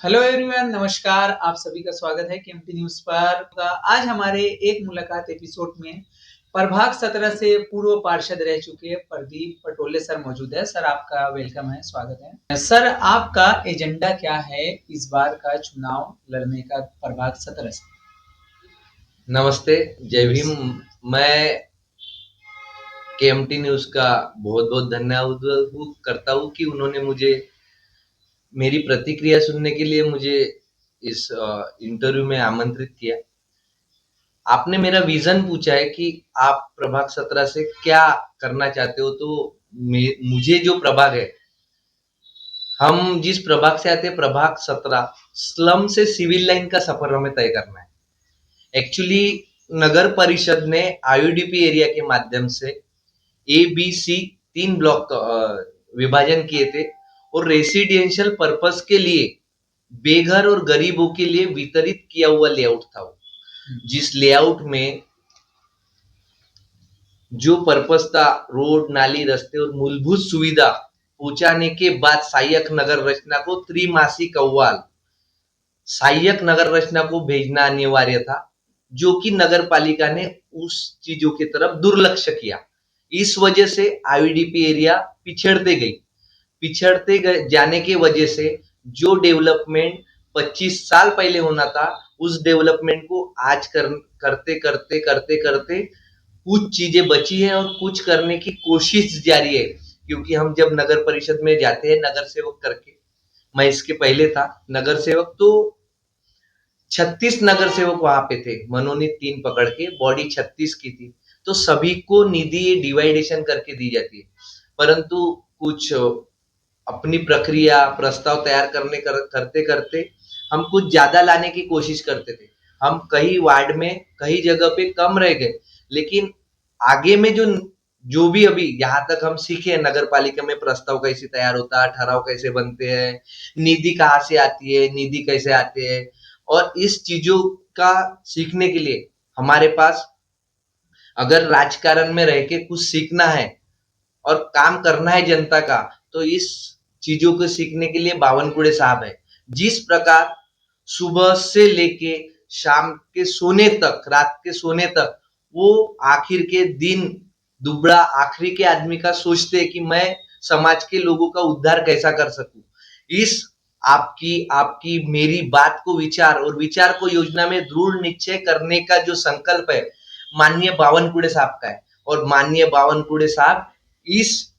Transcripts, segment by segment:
Hello everyone, नमस्कार। आप सभी का स्वागत है केएमटी न्यूज पर। आज हमारे एक मुलाकात एपिसोड में प्रभाग 17 से पूर्व पार्षद रह चुके प्रदीप पटोले सर मौजूद है। सर, आपका वेलकम है, स्वागत है। सर, आपका एजेंडा क्या है इस बार का चुनाव लड़ने का प्रभाग 17 से? नमस्ते, जय भीम। मैं केएमटी न्यूज का बहुत बहुत धन्यवाद करता हूँ कि उन्होंने मुझे मेरी प्रतिक्रिया सुनने के लिए मुझे इस इंटरव्यू में आमंत्रित किया। आपने मेरा विजन पूछा है कि आप प्रभाग 17 से क्या करना चाहते हो, तो मुझे जो प्रभाग है, हम जिस प्रभाग से आते हैं, प्रभाग 17 स्लम से सिविल लाइन का सफर हमें तय करना है। एक्चुअली नगर परिषद ने आईयूडीपी एरिया के माध्यम से ए बी सी 3 ब्लॉक विभाजन किए थे और रेसिडेंशियल पर्पस के लिए बेघर और गरीबों के लिए वितरित किया हुआ लेआउट था वो। जिस लेआउट में जो पर्पस था, रोड, नाली, रास्ते और मूलभूत सुविधा पहुंचाने के बाद सहायक नगर रचना को त्रिमासिक अहवाल सहायक नगर रचना को भेजना अनिवार्य था, जो कि नगर पालिका ने उस चीजों की तरफ दुर्लक्ष्य किया। इस वजह से आईडीपी एरिया पिछड़ते जाने की वजह से जो डेवलपमेंट 25 साल पहले होना था, उस डेवलपमेंट को आज करते करते करते करते कुछ चीजें बची है और कुछ करने की कोशिश जारी है। क्योंकि हम जब नगर परिषद में जाते हैं नगर सेवक करके, मैं इसके पहले था नगर सेवक, तो 36 नगर सेवक वहां पे थे, मनोनीत 3 पकड़ के, बॉडी 36 की थी। तो सभी को निधि डिवाइडेशन करके दी जाती है, परंतु कुछ अपनी प्रक्रिया प्रस्ताव तैयार करते करते हम कुछ ज्यादा लाने की कोशिश करते थे। हम कई वार्ड में कई जगह पे कम रह गए, लेकिन आगे में जो जो भी अभी यहाँ तक हम सीखे नगर पालिका में प्रस्ताव कैसे तैयार होता है, ठहराव कैसे बनते हैं, निधि कहाँ से आती है, निधि कैसे आते हैं, और इस चीजों का सीखने के लिए हमारे पास, अगर राजकारण में रह के कुछ सीखना है और काम करना है जनता का, तो इस चीजों को सीखने के लिए बावनकुड़े साहब है। जिस प्रकार सुबह से लेके शाम के सोने तक, रात के सोने तक, वो आखिर के दिन दुबड़ा आखिरी के आदमी का सोचते हैं कि मैं समाज के लोगों का उद्धार कैसा कर सकूं। इस आपकी आपकी मेरी बात को विचार को योजना में दृढ़ निश्चय करने का जो संकल्प है, माननीय बावनकुड़े साहब का है। और माननीय बावनकुड़े साहब इस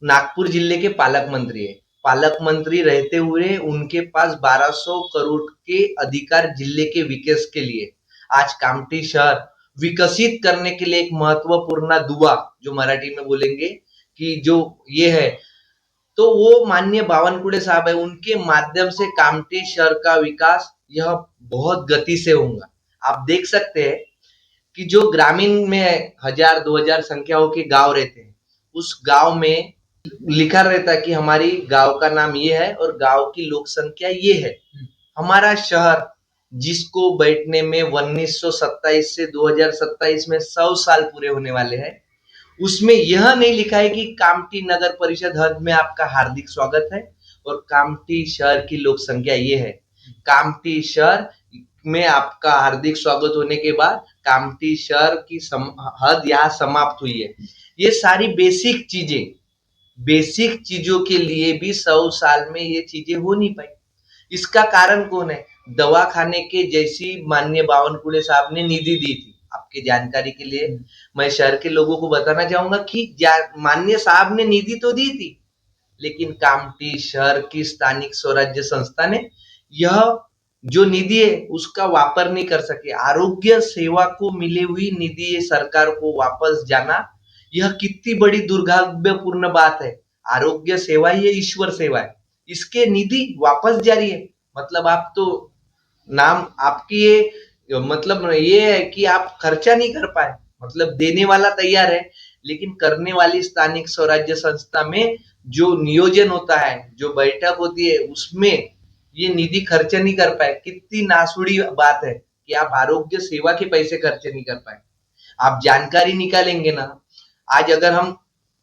नागपुर जिले के पालक मंत्री है। पालक मंत्री रहते हुए उनके पास 1200 करोड़ के अधिकार जिले के विकास के लिए। आज कामठी शहर विकसित करने के लिए एक महत्वपूर्ण दुआ, जो मराठी में बोलेंगे कि जो ये है, तो वो माननीय बावनकुड़े साहब है। उनके माध्यम से कामठी शहर का विकास यह बहुत गति से होगा। आप देख सकते हैं कि जो ग्रामीण में 1000-2000 संख्याओं के गांव रहते हैं, उस गांव में लिखा रहता है कि हमारी गांव का नाम ये है और गांव की लोक संख्या ये है। हमारा शहर, जिसको बैठने में 1927 से 2027 में 100 साल पूरे होने वाले हैं, उसमें यह नहीं लिखा है कि कामठी नगर परिषद हद में आपका हार्दिक स्वागत है और कामठी शहर की लोक संख्या ये है। कामठी शहर में आपका हार्दिक स्वागत होने के बाद कामठी शहर की हद यहाँ समाप्त हुई है। ये सारी बेसिक चीजों के लिए भी 100 साल में ये चीजें हो नहीं पाई। इसका कारण कौन है? दवा खाने के जैसी माननीय बावनकुड़े साहब ने निधि दी थी। आपकी जानकारी के लिए मैं शहर के लोगों को बताना चाहूंगा कि माननीय साहब ने निधि तो दी थी, लेकिन कामठी शहर की स्थानिक स्वराज्य संस्था ने यह जो निधि है उसका वापर नहीं कर सके। आरोग्य सेवा को मिली हुई निधि सरकार को वापस जाना, यह कितनी बड़ी दुर्भाग्यपूर्ण बात है। आरोग्य सेवा ये ईश्वर सेवा है, इसके निधि वापस जा रही है। मतलब आप तो नाम आपकी ये मतलब ये है कि आप खर्चा नहीं कर पाए। मतलब देने वाला तैयार है, लेकिन करने वाली स्थानिक स्वराज्य संस्था में जो नियोजन होता है, जो बैठक होती है, उसमें ये निधि खर्च नहीं कर पाए। कितनी नासुड़ी बात है कि आप आरोग्य सेवा के पैसे खर्च नहीं कर पाए। आप जानकारी निकालेंगे ना। आज अगर हम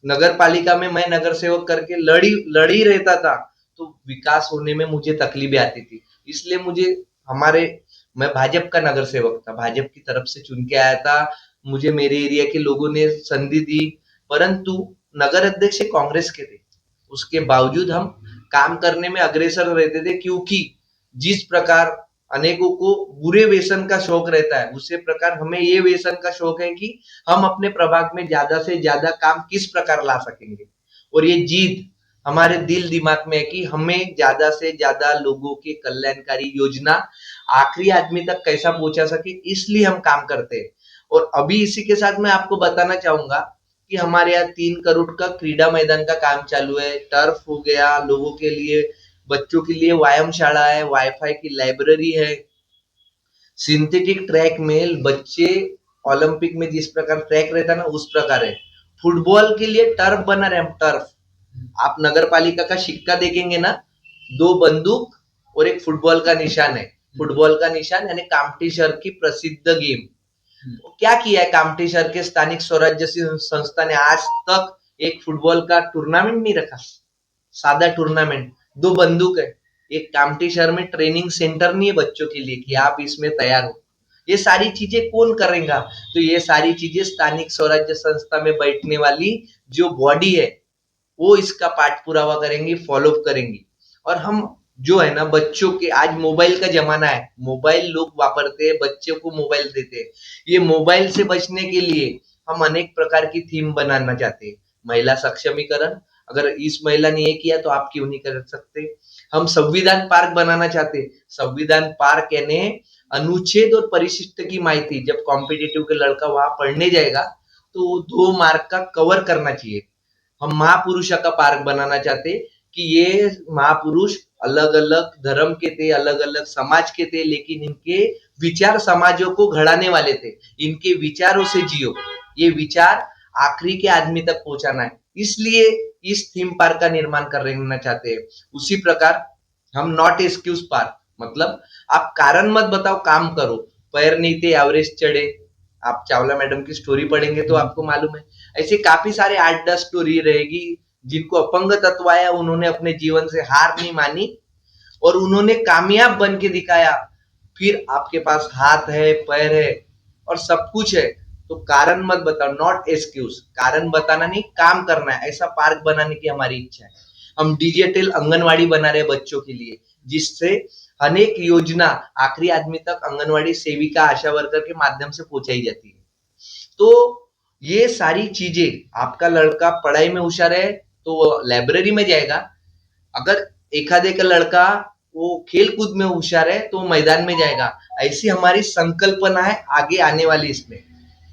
नगर पालिका में मैं नगर सेवक करके लड़ी रहता था, तो विकास होने में मुझे तकलीफें आती थी। इसलिए मुझे हमारे मैं भाजपा का नगर सेवक था, भाजपा की तरफ से चुन के आया था। मुझे मेरे एरिया के लोगों ने संधि दी, परंतु नगर अध्यक्ष कांग्रेस के थे। उसके बावजूद हम काम करने में अग्रसर रहते थे, क्योंकि जिस प्रकार अनेकों को बुरे व्यसन का शौक रहता है, उसी प्रकार हमें ये व्यसन का शौक है कि हम अपने प्रभाग में ज्यादा से ज्यादा काम किस प्रकार ला सकेंगे। और ये जीत हमारे दिल दिमाग में है कि हमें ज्यादा से ज्यादा लोगों के कल्याणकारी योजना आखिरी आदमी तक कैसा पहुंचा सके, इसलिए हम काम करते हैं। और अभी इसी के साथ मैं आपको बताना चाहूंगा कि हमारे यहाँ 3 करोड़ का क्रीडा मैदान का काम चालू है। टर्फ हो गया लोगों के लिए, बच्चों के लिए व्यायामशाला है, वाईफाई की लाइब्रेरी है, सिंथेटिक ट्रैक में बच्चे ओलंपिक में जिस प्रकार ट्रैक रहता है ना, उस प्रकार है। फुटबॉल के लिए टर्फ बना रहे हम, टर्फ। आप नगर पालिका का सिक्का देखेंगे ना, 2 बंदूक और एक फुटबॉल का निशान है। फुटबॉल का निशान यानी कामठी शहर की प्रसिद्ध गेम। तो क्या किया है कामठी शहर के स्थानिक स्वराज्य संस्था ने, आज तक एक फुटबॉल का टूर्नामेंट नहीं रखा, सादा टूर्नामेंट। 2 बंदूक है। एक कामठी शहर में ट्रेनिंग सेंटर नहीं है बच्चों के लिए कि आप इसमें तैयार हो। ये सारी चीजें कौन करेगा? तो ये सारी चीजें स्थानिक स्वराज्य संस्था में बैठने वाली जो बॉडी है, वो इसका पाठ पुरावा करेंगी, फॉलो करेंगी। और हम जो है ना, बच्चों के, आज मोबाइल का जमाना है, मोबाइल लोग वापरते हैं, बच्चों को मोबाइल देते हैं। ये मोबाइल से बचने के लिए हम अनेक प्रकार की थीम बनाना चाहते हैं। महिला सक्षमीकरण, अगर इस महिला ने ये किया तो आप क्यों नहीं कर सकते। हम संविधान पार्क बनाना चाहते हैं। संविधान पार्क यानी अनुच्छेद और परिशिष्ट की माहिती, जब कॉम्पिटिटिव के लड़का वहां पढ़ने जाएगा तो 2 मार्क का कवर करना चाहिए। हम महापुरुषों का पार्क बनाना चाहते कि ये महापुरुष अलग अलग धर्म के थे, अलग अलग समाज के थे, लेकिन इनके विचार समाजों को घड़ाने वाले थे। इनके विचारों से जियो, ये विचार आखिरी के आदमी तक पहुंचाना है। इसलिए इस थीम पार्क का निर्माण करना चाहते हैं। उसी प्रकार हम नॉट एक्सक्यूज पार्क, मतलब आप कारण मत बताओ, काम करो। पैर नहीं थे एवरेस्ट चढ़े, आप चावला मैडम की स्टोरी पढ़ेंगे तो आपको मालूम है। ऐसे काफी सारे 8-10 स्टोरी रहेगी जिनको अपंग तत्व आया, उन्होंने अपने जीवन से हार नहीं मानी और उन्होंने कामयाब बन के दिखाया। फिर आपके पास हाथ है, पैर है और सब कुछ है, तो कारण मत बताओ, नॉट एक्सक्यूज। कारण बताना नहीं, काम करना है। ऐसा पार्क बनाने की हमारी इच्छा है। हम डिजिटल आंगनवाड़ी बना रहे बच्चों के लिए, जिससे अनेक योजना आखिरी आदमी तक आंगनवाड़ी सेविका, आशा वर्कर के माध्यम से पहुंचाई जाती है। तो ये सारी चीजें, आपका लड़का पढ़ाई में होशियार है तो वो लाइब्रेरी में जाएगा। अगर एखादे का लड़का वो खेल कूद में होशियार है तो मैदान में जाएगा। ऐसी हमारी संकल्पना है आगे आने वाली इसमें।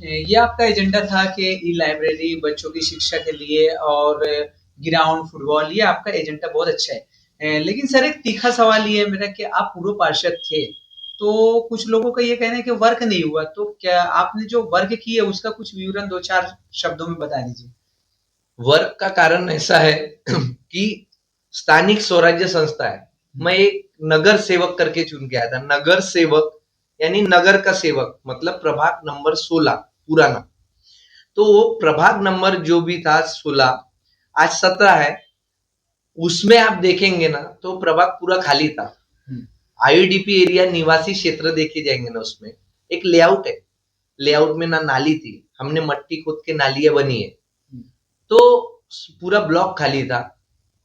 ये आपका एजेंडा था कि ई लाइब्रेरी बच्चों की शिक्षा के लिए और ग्राउंड फुटबॉल, ये आपका एजेंडा बहुत अच्छा है। लेकिन सर एक तीखा सवाल ये है मेरा कि आप पूर्व पार्षद थे, तो कुछ लोगों का ये कहना है कि वर्क नहीं हुआ, तो क्या आपने जो वर्क की है उसका कुछ विवरण 2-4 शब्दों में बता दीजिए। वर्क का कारण ऐसा है कि स्थानिक स्वराज्य संस्था है। मैं एक नगर सेवक करके चुन के आया था। नगर सेवक यानी नगर का सेवक, मतलब प्रभाग नंबर 16 पुराना। तो वो प्रभाग नंबर जो भी था 16, आज 17 है। उसमें आप देखेंगे ना तो प्रभाग पूरा खाली था। आईडीपी एरिया निवासी क्षेत्र देखे जाएंगे ना, उसमें एक लेआउट है। लेआउट में ना नाली थी, हमने मट्टी खोद के नालियां बनी है। तो पूरा ब्लॉक खाली था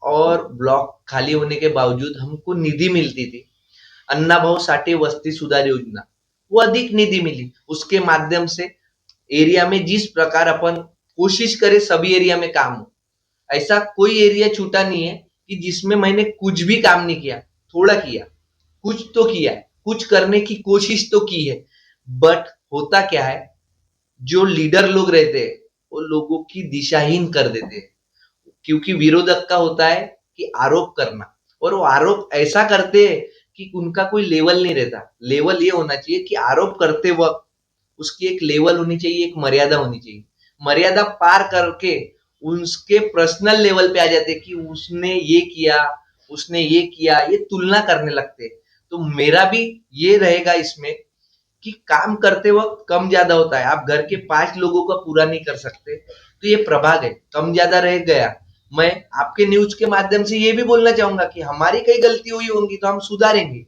और ब्लॉक खाली होने के बावजूद हमको निधि मिलती थी। अन्ना भाऊ साठे वस्ती सुधार योजना, वो अधिक निधि मिली। उसके माध्यम से एरिया में जिस प्रकार अपन कोशिश करें सभी एरिया में काम हो, ऐसा कोई एरिया छूटा नहीं है कि जिसमें मैंने कुछ भी काम नहीं किया। थोड़ा किया, कुछ तो किया है, कुछ करने की कोशिश तो की है। बट होता क्या है, जो लीडर लोग रहते हैं वो लोगों की दिशाहीन कर देते हैं। क्योंकि विरोधक का होता है कि आरोप करना, और वो आरोप ऐसा करते हैं कि उनका कोई लेवल नहीं रहता। लेवल ये होना चाहिए कि आरोप करते वक्त उसकी एक लेवल होनी चाहिए, एक मर्यादा होनी चाहिए। मर्यादा पार करके उसके पर्सनल लेवल पे आ जाते कि उसने ये किया, उसने ये किया, ये तुलना करने लगते। तो मेरा भी ये रहेगा इसमें कि काम करते वक्त कम ज्यादा होता है। आप घर के 5 लोगों का पूरा नहीं कर सकते, तो ये प्रभाग है, कम ज्यादा रह गया। मैं आपके न्यूज के माध्यम से ये भी बोलना चाहूंगा कि हमारी कई गलती हुई होंगी तो हम सुधारेंगे।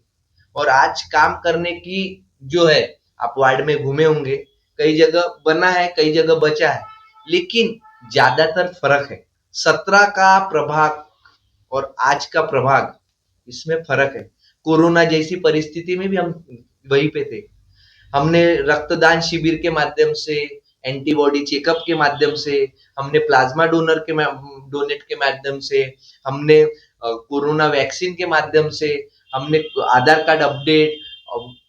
और आज काम करने की जो है, आप वार्ड में घूमे होंगे, कई जगह बना है, कई जगह बचा है, लेकिन ज्यादातर फर्क है। 17 का प्रभाग और आज का प्रभाग, इसमें फर्क है। कोरोना जैसी परिस्थिति में भी हम वहीं पे थे। हमने रक्तदान शिविर के माध्यम से, एंटीबॉडी चेकअप के माध्यम से, हमने प्लाज्मा डोनेट के माध्यम से, हमने कोरोना वैक्सीन के माध्यम से, हमने आधार कार्ड अपडेट,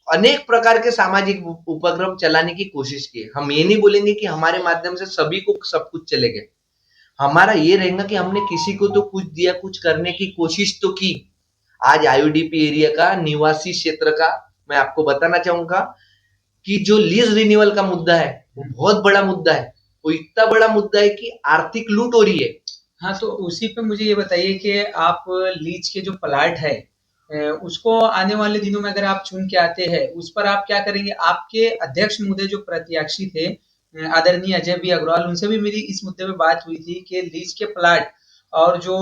अनेक प्रकार के सामाजिक उपक्रम चलाने की कोशिश की। हम ये नहीं बोलेंगे कि हमारे माध्यम से सभी को सब कुछ चलेगा। हमारा ये रहेगा कि हमने किसी को तो कुछ दिया, कुछ करने की कोशिश तो की। आज आईयूडीपी एरिया का निवासी क्षेत्र का मैं आपको बताना चाहूंगा कि जो लीज रिन्यूअल का मुद्दा है वो बहुत बड़ा मुद्दा है। वो इतना बड़ा मुद्दा है कि आर्थिक लूट हो रही है। हाँ, तो उसी पे मुझे ये बताइए कि आप लीज के जो प्लाट है उसको आने वाले दिनों में अगर आप चुन के आते हैं, उस पर आप क्या करेंगे? आपके अध्यक्ष महोदय जो प्रत्याशी थे आदरणीय अजय बी अग्रवाल, उनसे भी मेरी इस मुद्दे पे बात हुई थी कि लीज के प्लाट और जो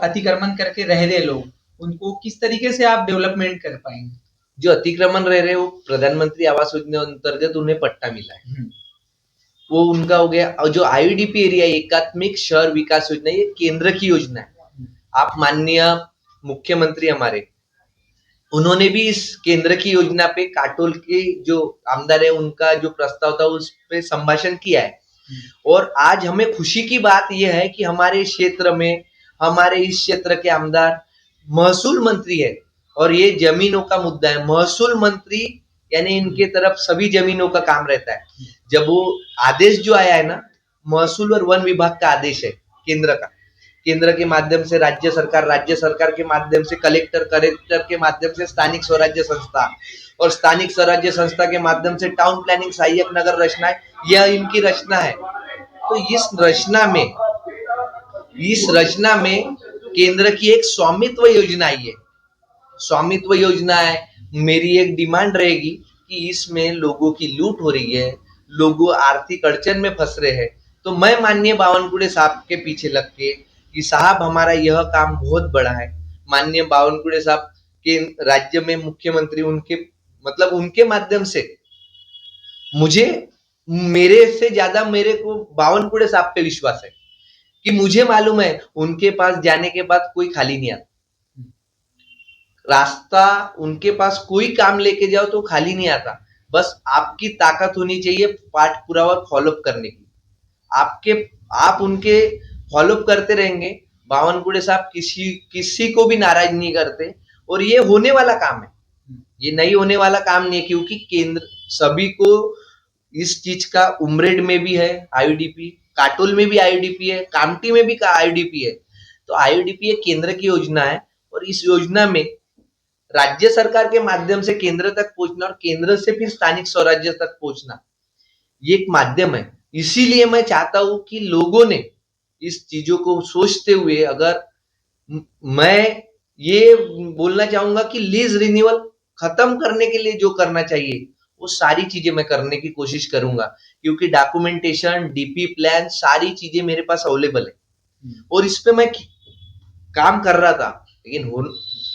अतिक्रमण करके रह रहे लोग, उनको किस तरीके से आप डेवलपमेंट कर पाएंगे? जो अतिक्रमण रह रहे वो प्रधानमंत्री आवास योजना अंतर्गत उन्हें पट्टा मिला है, वो उनका हो गया। और जो आईयूडीपी एरिया एकात्मिक शहर विकास योजना, ये केंद्र की योजना है। आप माननीय मुख्यमंत्री हमारे, उन्होंने भी इस केंद्र की योजना पे काटोल के जो आमदार है उनका जो प्रस्ताव था उस पे संभाषण किया है। और आज हमें खुशी की बात यह है कि हमारे क्षेत्र में, हमारे इस क्षेत्र के आमदार महसूल मंत्री है। और ये जमीनों का मुद्दा है, महसूल मंत्री यानी इनके तरफ सभी जमीनों का काम रहता है। जब वो आदेश जो आया है ना, महसूल और वन विभाग का आदेश है केंद्र का, केंद्र के माध्यम से राज्य सरकार के माध्यम से कलेक्टर के माध्यम से स्थानिक स्वराज्य संस्था, और स्थानिक स्वराज्य संस्था के माध्यम से टाउन प्लानिंग सहायक नगर रचना है। यह इनकी रचना है। तो इस रचना में केंद्र की एक स्वामित्व योजना आई है। स्वामित्व योजना है, मेरी एक डिमांड रहेगी कि इसमें लोगों की लूट हो रही है, लोगों आर्थिक अड़चन में फंस रहे हैं। तो मैं माननीय बावनकुड़े साहब के पीछे लग के कि साहब हमारा यह काम बहुत बड़ा है। माननीय बावनकुड़े साहब के राज्य में मुख्यमंत्री, उनके माध्यम से मुझे, मेरे से ज्यादा मेरे को बावनकुड़े साहब पे विश्वास है कि मुझे मालूम है उनके पास जाने के बाद कोई खाली नहीं आता। रास्ता उनके पास कोई काम लेके जाओ तो खाली नहीं आता। बस आपकी ताकत होनी चाहिए पाठ पुरावा फॉलोअप करने की। आप उनके फॉलोअप करते रहेंगे। बावनकुड़े साहब किसी को भी नाराज नहीं करते, और ये होने वाला काम है, ये नहीं होने वाला काम नहीं है। क्योंकि केंद्र सभी को इस चीज का, उमरेड में भी है आईयूडीपी, काटोल में भी आईयूडीपी है, कामठी में भी आईयूडीपी है। तो आईयूडीपी एक केंद्र की योजना है, और इस योजना में राज्य सरकार के माध्यम से केंद्र तक पहुंचना और केंद्र से फिर स्थानिक स्वराज्य तक पहुंचना, ये एक माध्यम है। इसीलिए मैं चाहता हूं कि लोगों ने इस चीजों को सोचते हुए, अगर मैं ये बोलना चाहूंगा कि लीज रिन्यूअल खत्म करने के लिए जो करना चाहिए वो सारी चीजें मैं करने की कोशिश करूंगा। क्योंकि डॉक्यूमेंटेशन, डीपी प्लान, सारी चीजें मेरे पास अवेलेबल है, और इस पे मैं काम कर रहा था। लेकिन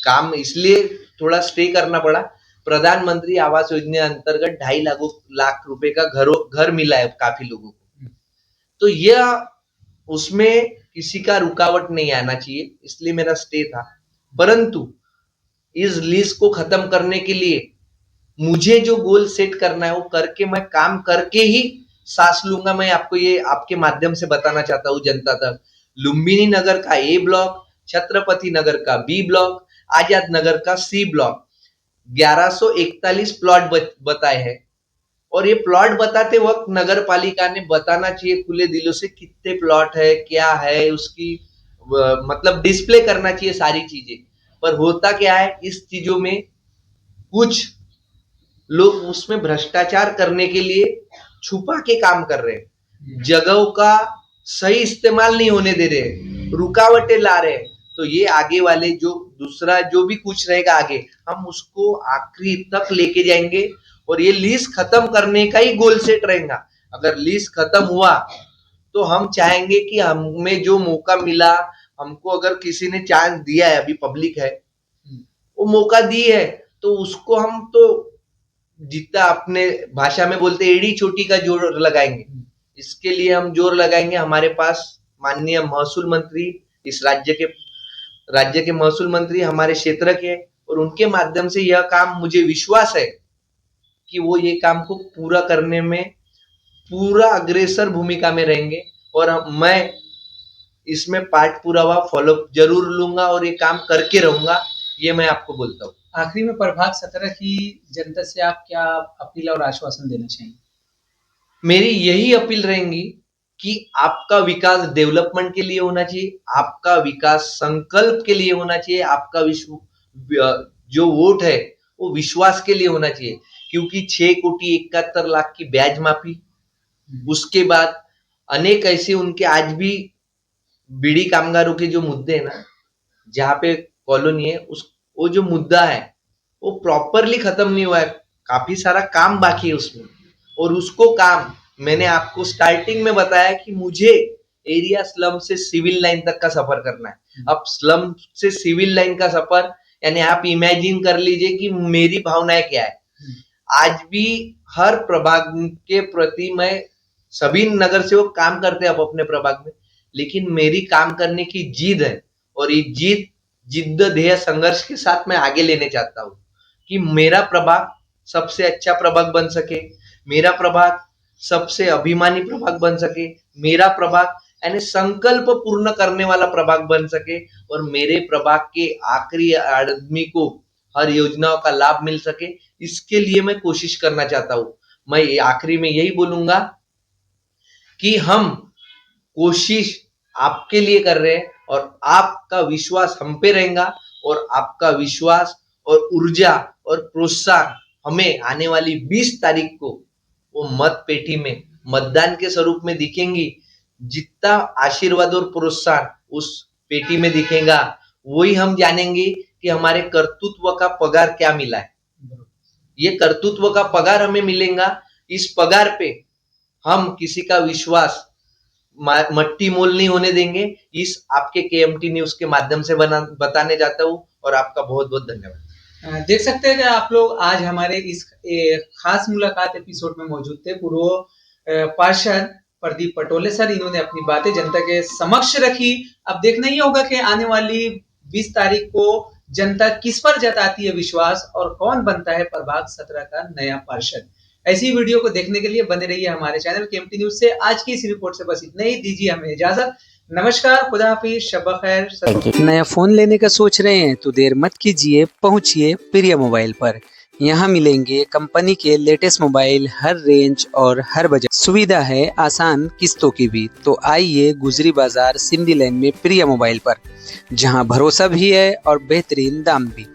काम इसलिए थोड़ा स्टे करना पड़ा। प्रधानमंत्री आवास योजना अंतर्गत 2.5 लाख रुपए का घर मिला है काफी लोगों को। तो यह, उसमें किसी का रुकावट नहीं आना चाहिए, इसलिए मेरा स्टे था। परंतु इस लीज को खत्म करने के लिए मुझे जो गोल सेट करना है वो करके, मैं काम करके ही सांस लूंगा। मैं आपको ये आपके माध्यम से बताना चाहता हूँ जनता तक। लुम्बिनी नगर का ए ब्लॉक, छत्रपति नगर का बी ब्लॉक, आजाद नगर का सी ब्लॉक, 1141 प्लॉट बताए हैं। और ये प्लॉट बताते वक्त नगर पालिका ने बताना चाहिए खुले दिलों से कितने प्लॉट है, क्या है उसकी, डिस्प्ले करना चाहिए सारी चीजें। पर होता क्या है, इस चीजों में कुछ लोग उसमें भ्रष्टाचार करने के लिए छुपा के काम कर रहे हैं, जगहों का सही इस्तेमाल नहीं होने दे रहे, रुकावटें ला रहे हैं। तो ये आगे वाले जो दूसरा जो भी कुछ रहेगा आगे, हम उसको आखिरी तक लेके जाएंगे, और ये लीज खत्म करने का ही गोल सेट रहेगा। अगर लीज खत्म हुआ तो हम चाहेंगे कि हमें जो मौका मिला, हमको अगर किसी ने चांस दिया है, अभी पब्लिक है, वो मौका दी है, तो उसको हम तो जितना अपने भाषा में बोलते एड़ी चोटी का जोर लगाएंगे। इसके लिए हम जोर लगाएंगे। हमारे पास माननीय महसूल मंत्री, इस राज्य के महसूल मंत्री हमारे क्षेत्र के, और उनके माध्यम से यह काम, मुझे विश्वास है कि वो ये काम को पूरा करने में पूरा अग्रेसर भूमिका में रहेंगे, और मैं इसमें पार्ट पूरा हुआ फॉलो जरूर लूंगा और ये काम करके रहूंगा, ये मैं आपको बोलता हूँ। आखिरी में प्रभाग 17 की जनता से आप क्या अपील और आश्वासन देना चाहेंगे? मेरी यही अपील रहेंगी कि आपका विकास डेवलपमेंट के लिए होना चाहिए, आपका विकास संकल्प के लिए होना चाहिए, आपका जो वोट है वो विश्वास के लिए होना चाहिए, क्योंकि 6,71,00,000 की ब्याज माफी, उसके बाद अनेक ऐसे उनके आज भी बीड़ी कामगारों के जो मुद्दे हैं ना, जहाँ पे कॉलोनी है, वो जो मुद्दा है वो प्रॉपरली खत्म नहीं हुआ है, काफी सारा काम बाकी है उसमें, और उसको काम मैंने आपको स्टार्टिंग में बताया कि मुझे एरिया स्लम से सिविल लाइन तक का सफर करना है। अब स्लम से सिविल लाइन का सफर, यानी आप इमेजिन कर लीजिए कि मेरी भावनाएं क्या है। आज भी हर प्रभाग के प्रति मैं, सभी नगर सेवक काम करते हैं अब अपने प्रभाग में, लेकिन मेरी काम करने की जिद है, और ये जिद्द ध्येय संघर्ष के साथ मैं आगे लेने चाहता हूँ कि मेरा प्रभाग सबसे अच्छा प्रभाग बन सके, मेरा प्रभाग सबसे अभिमानी प्रभाग बन सके, मेरा प्रभाग यानी संकल्प पूर्ण करने वाला प्रभाग बन सके, और मेरे प्रभाग के आखिरी आदमी को हर योजनाओं का लाभ मिल सके, इसके लिए मैं कोशिश करना चाहता हूँ। मैं आखिरी में यही बोलूंगा कि हम कोशिश आपके लिए कर रहे हैं, और आपका विश्वास हम पे रहेगा, और आपका विश्वास और ऊर्जा और प्रोत्साहन हमें आने वाली 20 तारीख को वो मत पेटी में मतदान के स्वरूप में दिखेंगी। जितना आशीर्वाद और प्रोत्साहन उस पेटी में दिखेगा, वही हम जानेंगे कि हमारे कर्तृत्व का पगार क्या मिला है। ये कर्तृत्व का पगार हमें मिलेगा, इस पगार पे हम किसी का विश्वास मट्टी मोल नहीं होने देंगे। इस आपके केएमटी न्यूज के माध्यम से बताने जाता हूँ, और आपका बहुत बहुत धन्यवाद। देख सकते हैं कि आप लोग आज हमारे इस खास मुलाकात एपिसोड में मौजूद थे। पूर्व पार्षद प्रदीप पटोले सर, इन्होंने अपनी बातें जनता के समक्ष रखी। अब देखना ही होगा कि आने वाली 20 तारीख को जनता किस पर जताती है विश्वास, और कौन बनता है प्रभाग 17 का नया पार्षद। ऐसी वीडियो को देखने के लिए बने रहिए हमारे चैनल केएमटी न्यूज से। आज की इस रिपोर्ट से बस इतना ही, दीजिए हमें इजाजत। नमस्कार, खुदा हाफिज, शब खैर। नया फोन लेने का सोच रहे हैं तो देर मत कीजिए, पहुंचिए प्रिया मोबाइल पर। यहाँ मिलेंगे कंपनी के लेटेस्ट मोबाइल, हर रेंज और हर बजट। सुविधा है आसान किस्तों की भी। तो आइए गुजरी बाजार सिंधी लाइन में प्रिया मोबाइल पर, जहाँ भरोसा भी है और बेहतरीन दाम भी।